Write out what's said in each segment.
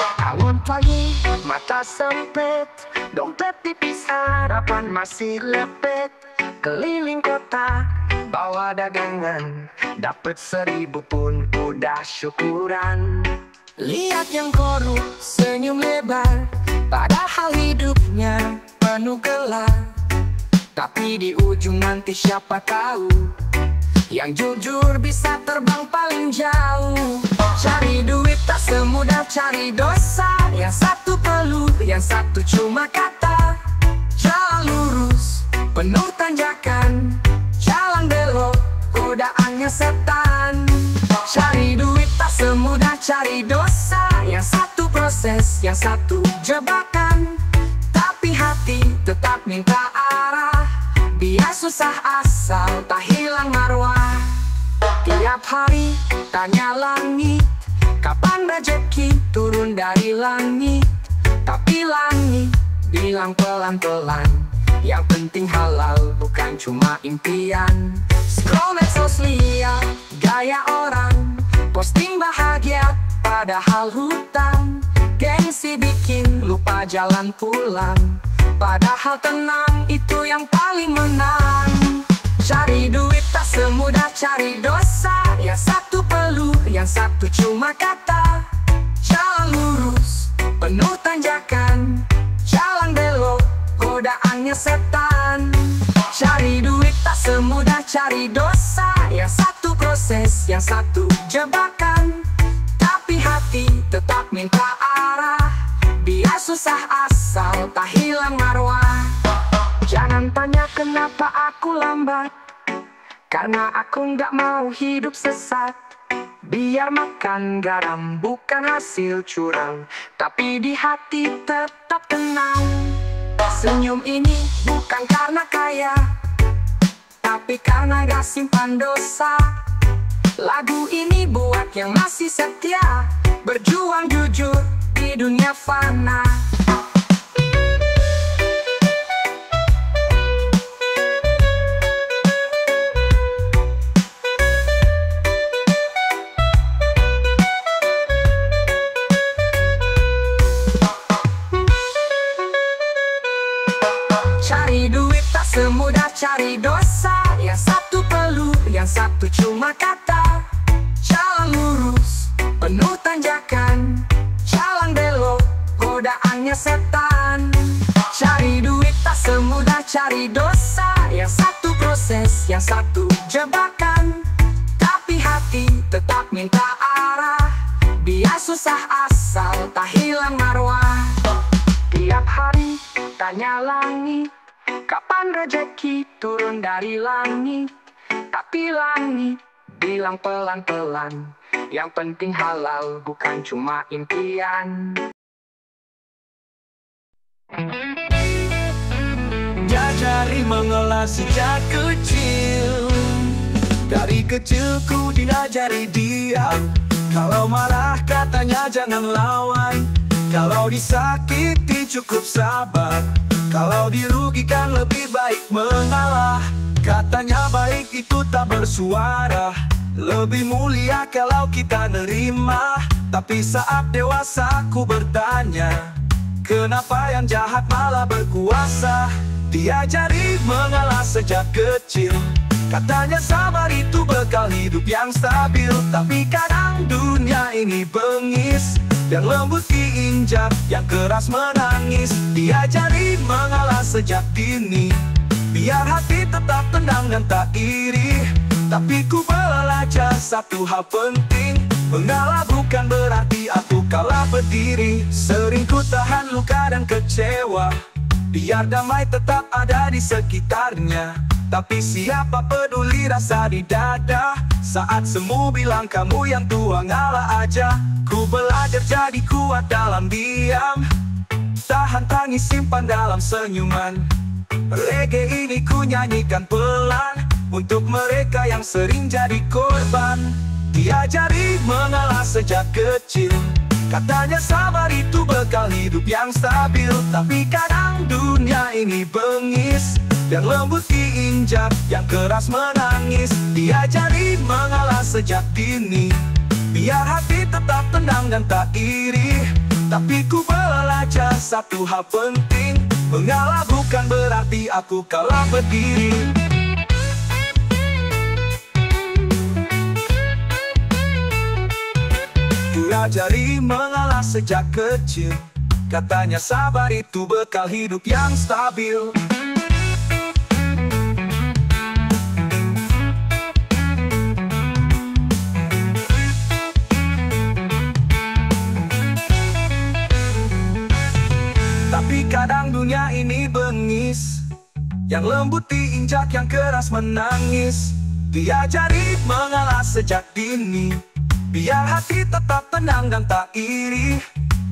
Bangun pagi, mata sempit, dompet tipis, harapan masih lepet. Keliling kota, bawa dagangan, dapet 1.000 pun udah syukuran. Lihat yang korup, senyum lebar, padahal hidupnya penuh gelar. Tapi di ujung nanti siapa tahu, yang jujur bisa terbang paling jauh. Cari duit tak semudah cari dosa, yang satu peluh, yang satu cuma kata. Jalan lurus, penuh tanjakan, jalan belok, godaannya setan. Cari duit tak semudah cari dosa, yang satu proses, yang satu jebakan. Tapi hati tetap minta arah, biar susah asal tak hilang marwah. Tiap hari tanya langit, kapan rezeki turun dari langit. Tapi langit bilang pelan-pelan, yang penting halal bukan cuma impian. Scroll medsos lihat gaya orang, posting bahagia padahal hutang. Gengsi bikin lupa jalan pulang, padahal tenang itu yang paling menang. Cari duit tak semudah cari dosa, yang satu peluh, yang satu cuma kata. Jalan lurus, penuh tanjakan, jalan belok, godaannya setan. Cari duit tak semudah cari dosa, yang satu proses, yang satu jebakan. Tapi hati tetap minta arah, biar susah asal tak hilang marwah. Jangan tanya kenapa aku lambat, karena aku nggak mau hidup sesat. Biar makan garam bukan hasil curang, tapi di hati tetap tenang. Senyum ini bukan karena kaya, tapi karena gak simpan dosa. Lagu ini buat yang masih setia, berjuang jujur di dunia fana. Cari duit tak semudah cari dosa, yang satu peluh, yang satu cuma kata. Jalan lurus, penuh tanjakan, jalan belok, godaannya setan. Cari duit tak semudah cari dosa, yang satu proses, yang satu jebakan. Tapi hati tetap minta arah, biar susah asal tak hilang marwah. Tiap hari tanya langit, kapan rezeki turun dari langit. Tapi langit bilang pelan-pelan, yang penting halal bukan cuma impian. Diajari mengelola sejak kecil, dari kecilku diajari diam. Kalau marah katanya jangan lawan, kalau disakiti cukup sabar, kalau dirugikan lebih baik mengalah. Katanya baik itu tak bersuara, lebih mulia kalau kita nerima. Tapi saat dewasa ku bertanya, kenapa yang jahat malah berkuasa? Diajari mengalah sejak kecil, katanya sabar itu bekal hidup yang stabil. Tapi kadang dunia ini bengis, yang lembut diinjak, yang keras menangis. Diajari mengalah sejak dini, biar hati tetap tenang dan tak iri. Tapi ku belajar satu hal penting, mengalah bukan berarti aku kalah berdiri. Sering ku tahan luka dan kecewa, biar damai tetap ada di sekitarnya. Tapi siapa peduli rasa di dada, saat semu bilang kamu yang tua ngalah aja. Ku belajar jadi kuat dalam diam, tahan tangis simpan dalam senyuman. Reggae ini ku nyanyikan pelan, untuk mereka yang sering jadi korban. Diajari mengalah sejak kecil, katanya sabar itu bekal hidup yang stabil. Tapi kadang dunia ini bengis, yang lembut diinjak, yang keras menangis. Diajari mengalah sejak dini, biar hati tetap tenang dan tak iri. Tapi ku belajar satu hal penting, mengalah bukan berarti aku kalah berdiri. Diajari mengalah sejak kecil, katanya sabar itu bekal hidup yang stabil. Tapi kadang dunia ini bengis, yang lembut diinjak, yang keras menangis. Diajari mengalah sejak dini, biar hati tetap tenang dan tak iri.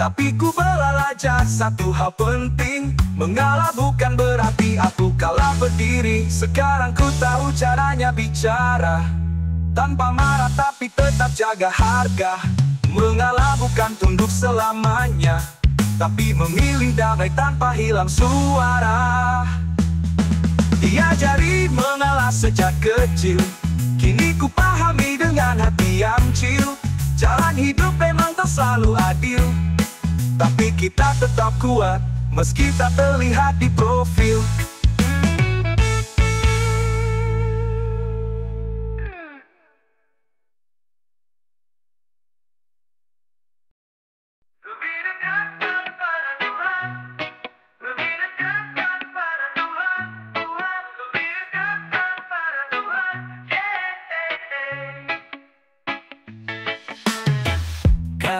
Tapi ku belajar satu hal penting, mengalah bukan berarti aku kalah berdiri. Sekarang ku tahu caranya bicara, tanpa marah tapi tetap jaga harga. Mengalah bukan tunduk selamanya, tapi memilih damai tanpa hilang suara. Diajari mengalah sejak kecil, kini ku pahami dengan hati yang chill. Jalan hidup memang tak selalu adil, tapi kita tetap kuat meski tak terlihat di profil.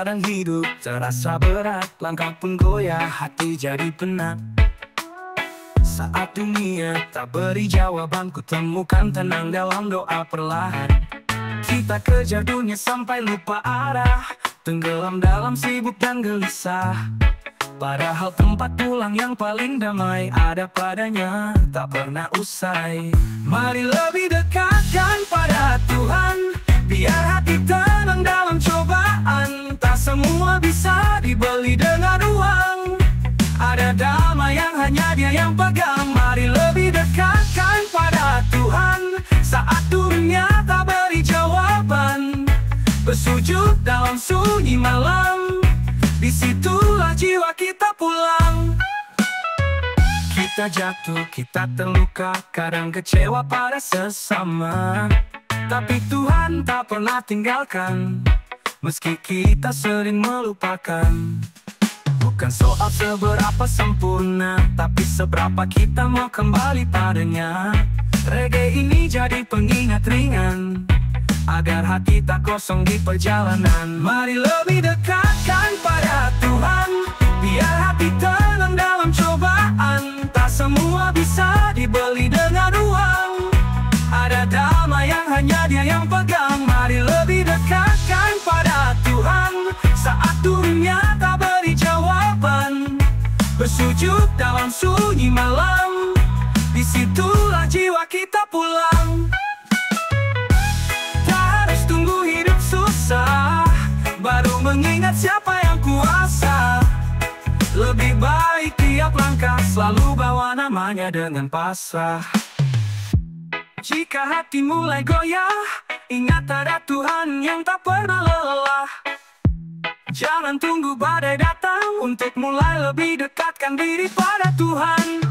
Kadang hidup terasa berat, langkah pun goyah, hati jadi penat. Saat dunia tak beri jawaban, ku temukan tenang dalam doa perlahan. Kita kejar dunia sampai lupa arah, tenggelam dalam sibuk dan gelisah. Padahal tempat pulang yang paling damai ada padanya, tak pernah usai. Mari lebih dekatkan pada Tuhan, biar hati tenang dalam cobaan. Tak semua bisa dibeli dengan uang, ada damai yang hanya Dia yang pegang. Mari lebih dekatkan pada Tuhan, saat dunia tak beri jawaban. Bersujud dalam sunyi malam, disitulah jiwa kita pulang. Kita jatuh, kita terluka, kadang kecewa pada sesama, tapi Tuhan tak pernah tinggalkan, meski kita sering melupakan. Bukan soal seberapa sempurna, tapi seberapa kita mau kembali padanya. Reggae ini jadi pengingat ringan, agar hati tak kosong di perjalanan. Mari lebih dekatkan pada Tuhan, biar hati tenang dalam cobaan. Tak semua bisa dibeli dengan uang, ada damai yang hanya Dia yang pegang. Mari lebih dekatkan pada Tuhan, saat dunia tak beri jawaban. Bersujud dalam sunyi malam, disitulah jiwa kita pulang. Tak harus tunggu hidup susah, baru mengingat siapa yang kuasa. Lebih baik tiap langkah selalu bawa namanya dengan pasrah. Jika hati mulai goyah, ingat ada Tuhan yang tak pernah lelah. Jangan tunggu badai datang untuk mulai lebih dekatkan diri pada Tuhan.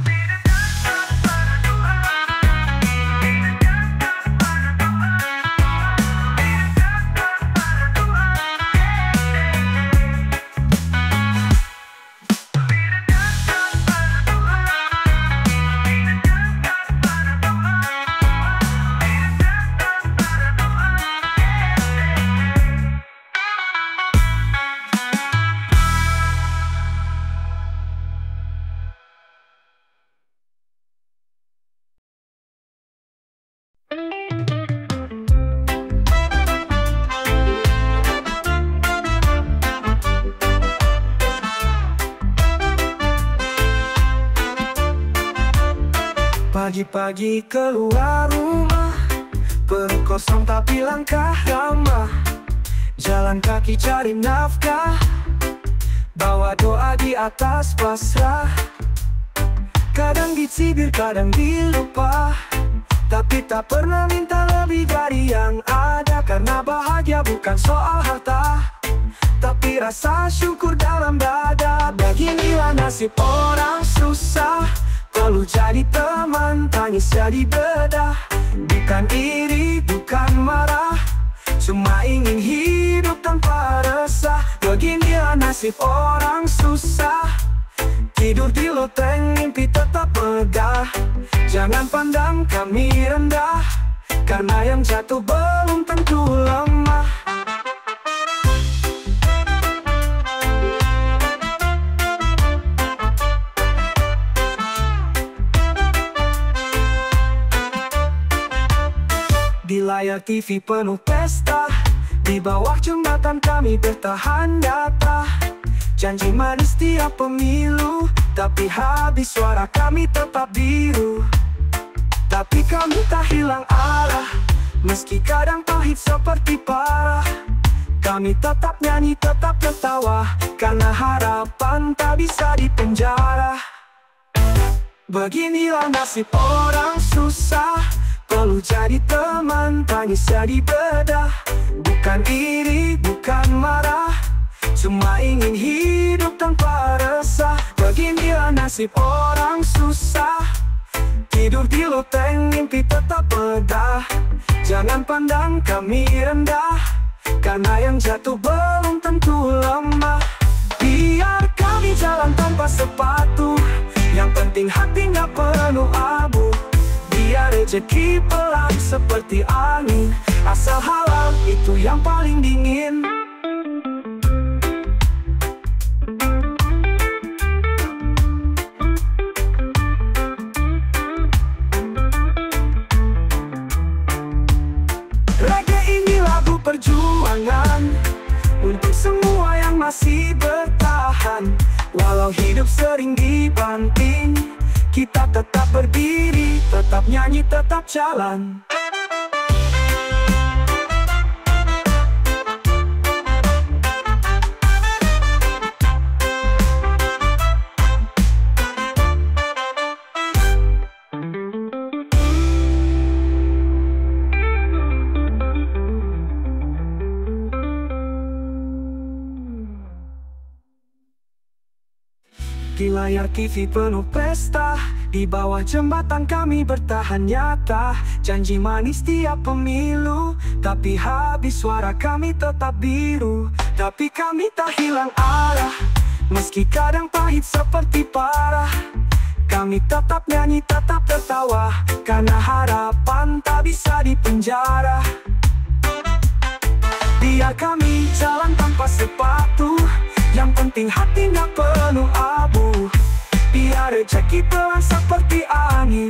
Pagi-pagi keluar rumah, perut kosong tapi langkah ramah. Jalan kaki cari nafkah, bawa doa di atas pasrah. Kadang dicibir, kadang dilupa, tapi tak pernah minta lebih dari yang ada. Karena bahagia bukan soal harta, tapi rasa syukur dalam dada. nasib orang susah. Perlu jadi teman, tangis jadi bedah. Bukan iri, bukan marah, cuma ingin hidup tanpa resah. Beginilah nasib orang susah. Tidur di loteng, mimpi tetap megah. Jangan pandang kami rendah, karena yang jatuh belum tentu lemah. Di layar TV penuh pesta, di bawah jembatan kami bertahan nyata. Janji manis tiap pemilu, tapi habis suara kami tetap biru. Tapi kami tak hilang arah, meski kadang pahit seperti parah. Kami tetap nyanyi, tetap tertawa, karena harapan tak bisa dipenjara. Beginilah nasib orang susah. Perlu jadi teman, tangis jadi bedah. Bukan iri, bukan marah, cuma ingin hidup tanpa resah. Beginilah nasib orang susah. Tidur di loteng, mimpi tetap megah. Jangan pandang kami rendah, karena yang jatuh belum tentu lemah. Biar kami jalan tanpa sepatu, yang penting hati gak penuh abu. Biar rezeki pelan seperti angin, asal halal itu yang paling dingin. Reggae ini lagu perjuangan untuk semua yang masih bertahan. Walau hidup sering dibanting, kita tetap berdiri, tetap nyanyi, tetap jalan. Di layar TV penuh pesta, di bawah jembatan kami bertahan nyata. Janji manis tiap pemilu, tapi habis suara kami tetap biru. Tapi kami tak hilang arah, meski kadang pahit seperti parah. Kami tetap nyanyi, tetap tertawa, karena harapan tak bisa dipenjara. Biar kami jalan tanpa sepatu, yang penting hati gak penuh abu. Biar rezeki pelan seperti angin,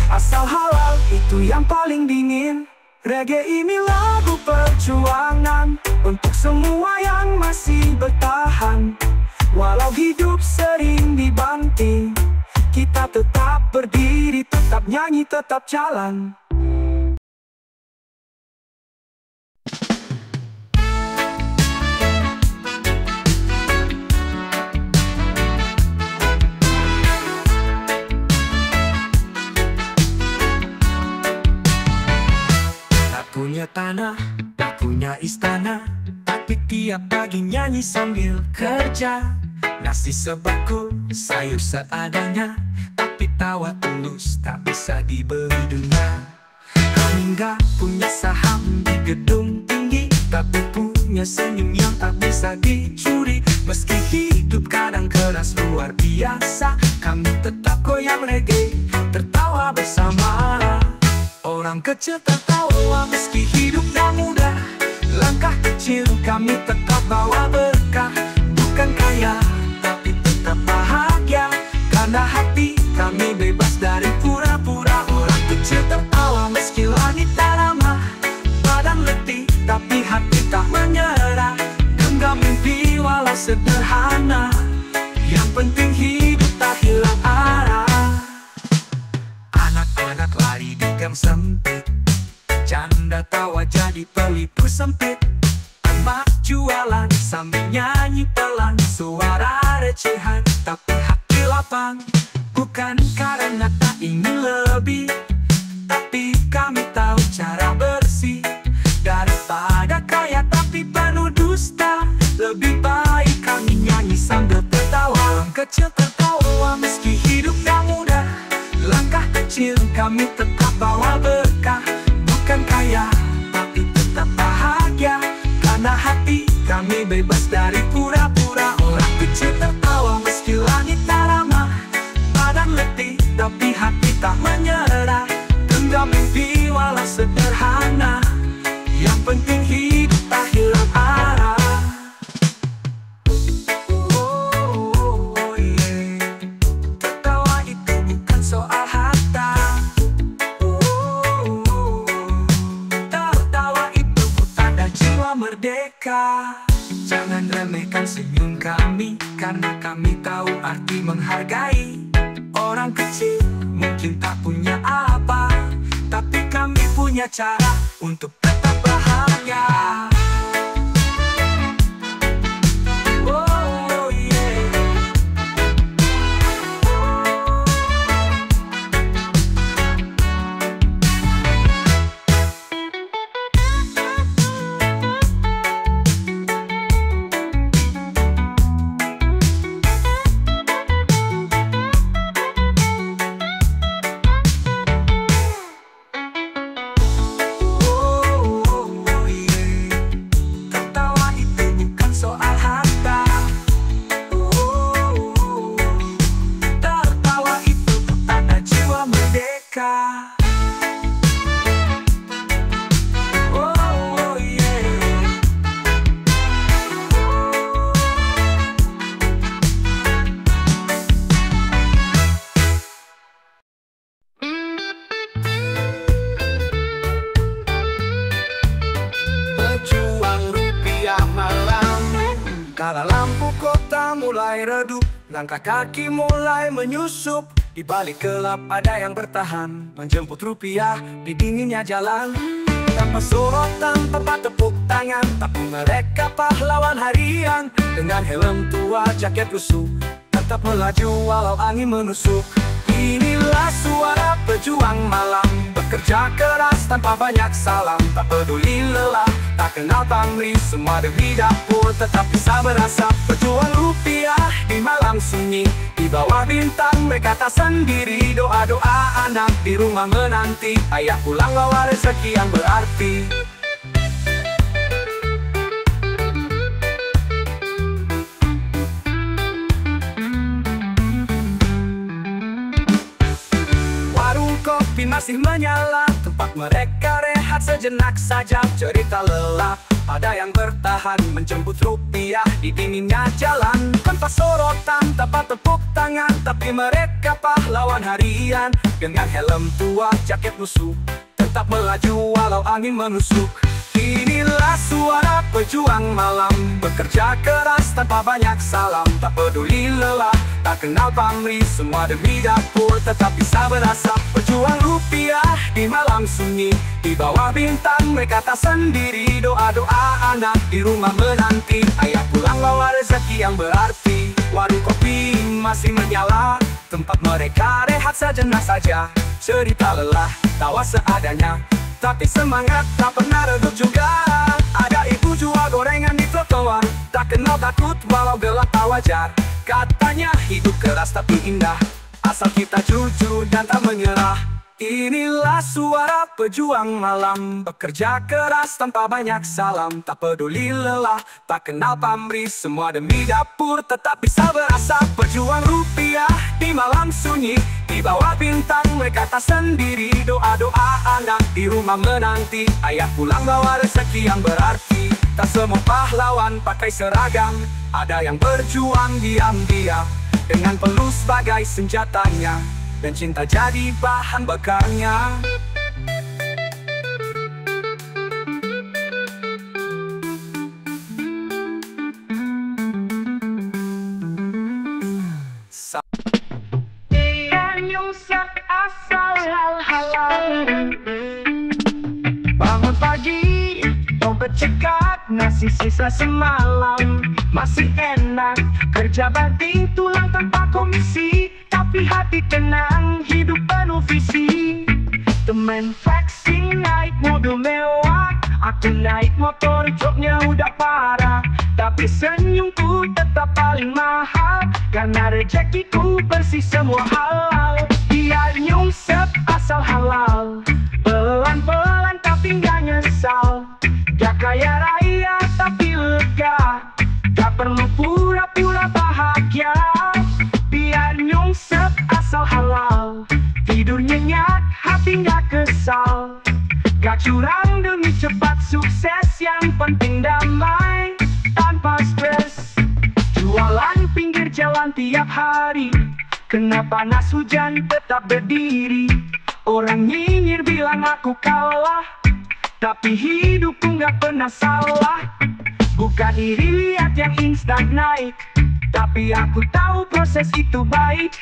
asal halal itu yang paling dingin. Reggae ini lagu perjuangan untuk semua yang masih bertahan. Walau hidup sering dibanting, kita tetap berdiri, tetap nyanyi, tetap jalan. Punya tanah, tak punya istana, tapi tiap pagi nyanyi sambil kerja. Nasi sebakul, sayur seadanya, tapi tawa tulus tak bisa dibeli dengan. Kami nggak punya saham di gedung tinggi, tapi punya senyum yang tak bisa dicuri. Meski hidup kadang keras luar biasa, kami tetap goyang reggae, tertawa bersama. Orang kecil tertawa meski hidup tak mudah. Langkah kecil kami tetap bawa berkah. Bukan kaya tapi tetap bahagia, karena hati kami bebas dari pura-pura. Orang kecil tertawa meski langit tak ramah. Badan letih tapi hati tak menyerah. Genggam mimpi walau sederhana, yang penting hidup tak hilang arah. Anak-anak lari di gang sempit, canda tawa jadi pelipur sempit. Emak jualan sambil nyanyi pelan, suara recehan tapi hati lapang. Bukan karena tak ingin lebih, tapi kami tahu cara bersih. Daripada kaya tapi penuh dusta, lebih baik kami nyanyi sambil tertawa. Orang kecil tertawa kami tetap bawa berkah. Bukan kaya, tapi tetap bahagia. Karena hati kami bebas dari pura-pura. Orang kecil tertawa meski langit tak ramah. Badan letih, tapi hati tak menyerah. Genggam mimpi walau sederhana. Yang penting hidup tak hilang arah. Tertawa itu bukan soal harta. Tertawa itu tanda jiwa merdeka. Jangan remehkan senyum kami, karena kami tahu arti menghargai. Orang kecil mungkin tak punya apa, tapi kami punya cara untuk tetap bahagia. Oh yeah. Kala lampu kota mulai redup, langkah kaki mulai menyusup. Di balik gelap ada yang bertahan, menjemput rupiah di dinginnya jalan. Tanpa sorotan, tanpa tepuk tangan, tapi mereka pahlawan harian. Dengan helm tua, jaket lusuh, tetap melaju walau angin menusuk. Inilah suara pejuang malam, bekerja keras tanpa banyak salam. Tak peduli lelah, tak kenal pamrih, semua demi dapur tetap bisa berasap. Pejuang rupiah di malam sunyi, di bawah bintang mereka tak sendiri. Doa-doa anak di rumah menanti, ayah pulang bawa rezeki yang berarti. Kopi masih menyala, tempat mereka rehat sejenak saja. Cerita lelah, ada yang bertahan, menjemput rupiah di dinginnya jalan. Tanpa sorotan, tanpa tepuk tangan, tapi mereka pahlawan harian. Dengan helm tua, jaket lusuh, tetap melaju walau angin menusuk. Inilah suara pejuang malam, bekerja keras tanpa banyak salam. Tak peduli lelah, tak kenal pamrih, semua demi dapur tetap bisa berasap. Pejuang rupiah di malam sunyi, di bawah bintang mereka tak sendiri. Doa-doa anak di rumah menanti, ayah pulang bawa rezeki yang berarti. Warung kopi masih menyala, tempat mereka rehat sejenak saja. Cerita lelah, tawa seadanya, tapi semangat tak pernah redup juga. Ada ibu jual gorengan di trotoar, tak kenal takut walau gelap tak wajar. Katanya hidup keras tapi indah, asal kita jujur dan tak menyerah. Inilah suara pejuang malam, bekerja keras tanpa banyak salam. Tak peduli lelah, tak kenal pamrih, semua demi dapur tetap bisa berasap. Pejuang rupiah di malam sunyi, di bawah bintang mereka tak sendiri. Doa-doa anak di rumah menanti, ayah pulang bawa rezeki yang berarti. Tak semua pahlawan pakai seragam, ada yang berjuang diam-diam, dengan peluh sebagai senjatanya, dan cinta jadi bahan bakarnya. Bangun pagi, dompet cekat, nasi sisa semalam masih enak. Kerja banting tulang tanpa komisi, tapi hati tenang, hidup penuh visi. Temen flexing naik mobil mewah, aku naik motor joknya udah parah. Tapi senyumku tetap paling mahal, karena rezekiku bersih semua halal. Dia nyungsep asal halal. Pelan-pelan tapi nggak nyesal. Gak kaya raya tapi lega. Gak perlu pura-pura bahagia. Biar nyungsep asal halal. Tidur nyenyak, hati nggak kesal. Gak curang demi cepat sukses. Yang penting damai, tanpa stres. Jualan pinggir jalan tiap hari. Kena panas hujan tetap berdiri. Orang nyinyir bilang aku kalah, tapi hidupku gak pernah salah. Bukan iri lihat yang instan naik, tapi aku tahu proses itu baik.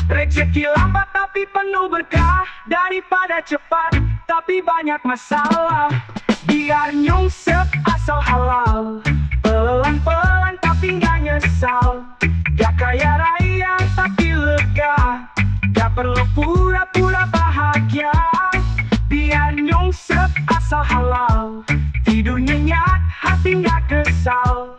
Rezeki lambat tapi penuh berkah, daripada cepat tapi banyak masalah. Biar nyungsep asal halal. Pelan-pelan tapi gak nyesal. Gak kaya raya tapi lega. Gak perlu pura-pura bahagia. Biar nyungsep asal halal. Tidur nyenyak, hati gak kesal.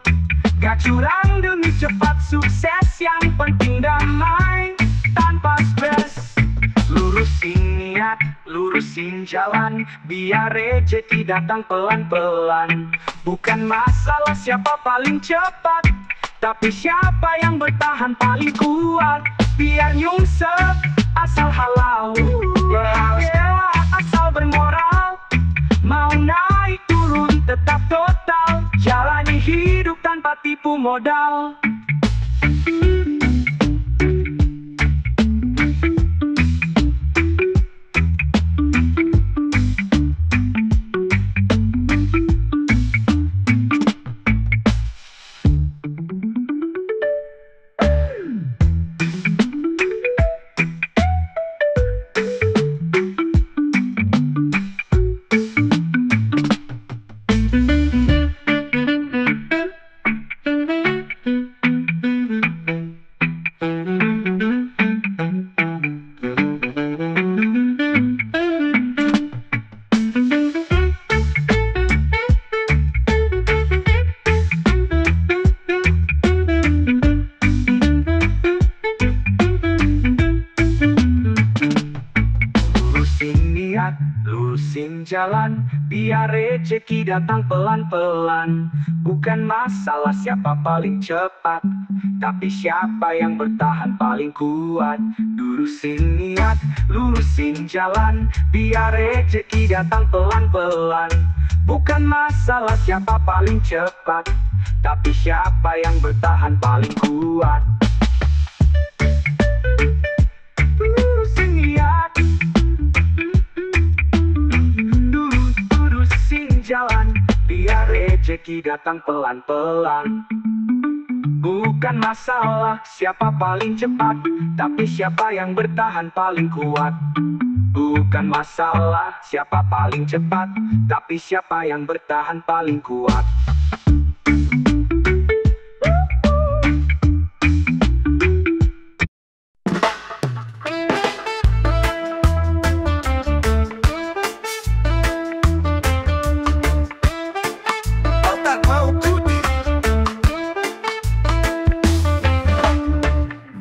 Gak curang demi cepat sukses. Yang penting damai, tanpa stres. Lurusin niat, lurusin jalan. Biar rezeki datang pelan-pelan. Bukan masalah siapa paling cepat, tapi siapa yang bertahan paling kuat. Biar nyungsep asal halal. Asal bermoral. Mau naik turun tetap total. Jalani hidup tanpa tipu modal. Lurusin jalan, biar rezeki datang pelan-pelan. Bukan masalah siapa paling cepat, tapi siapa yang bertahan paling kuat. Lurusin niat, lurusin jalan, biar rezeki datang pelan-pelan. Bukan masalah siapa paling cepat, tapi siapa yang bertahan paling kuat. Lurusin niat, jalan, biar rezeki datang pelan-pelan. Bukan masalah siapa paling cepat, tapi siapa yang bertahan paling kuat. Bukan masalah siapa paling cepat, tapi siapa yang bertahan paling kuat.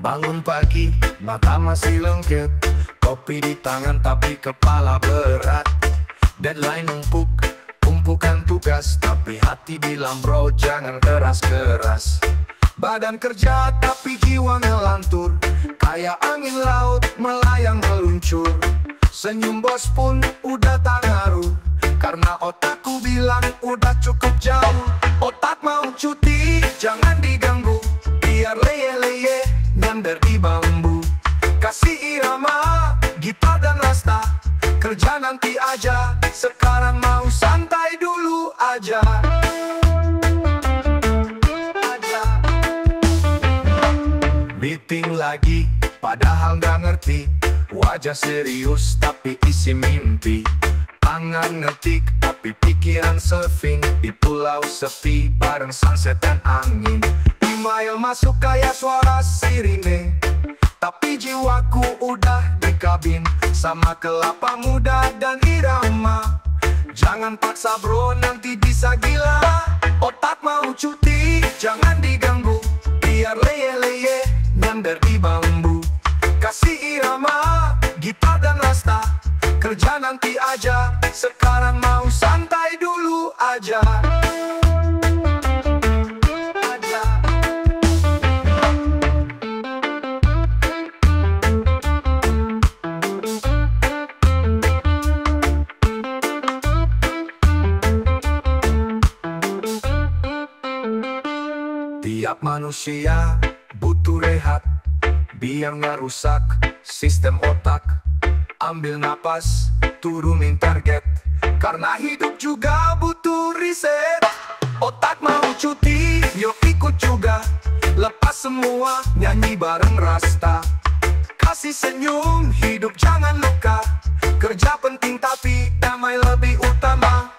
Bangun pagi, mata masih lengket. Kopi di tangan tapi kepala berat. Deadline numpuk, tumpukan tugas. Tapi hati bilang bro jangan keras-keras. Badan kerja tapi jiwa ngelantur. Kayak angin laut melayang meluncur. Senyum bos pun udah tak ngaruh, karena otakku bilang udah cukup jauh. Otak mau cuti, jangan diganggu. Biar leye-leye nyender di bambu. Kasih irama, gitar dan rasta. Kerja nanti aja, sekarang mau santai dulu aja. Meeting lagi, padahal nggak ngerti. Wajah serius tapi isi mimpi. Tangan ngetik tapi pikiran surfing di pulau sepi bareng sunset dan angin. Email masuk kayak suara sirine, tapi jiwaku udah di kabin sama kelapa muda dan irama. Jangan paksa bro, nanti bisa gila. Otak mau cuti, jangan diganggu. Biar leye-leye nyender di bambu. Kasih irama, gitar dan rasta. Kerja nanti aja, sekarang mau santai dulu aja. Tiap manusia butuh rehat, biar nggak rusak sistem otak. Ambil napas, turunin target, karena hidup juga butuh riset. Otak mau cuti, yuk ikut juga. Lepas semua, nyanyi bareng rasta. Kasih senyum, hidup jangan luka. Kerja penting tapi damai lebih utama.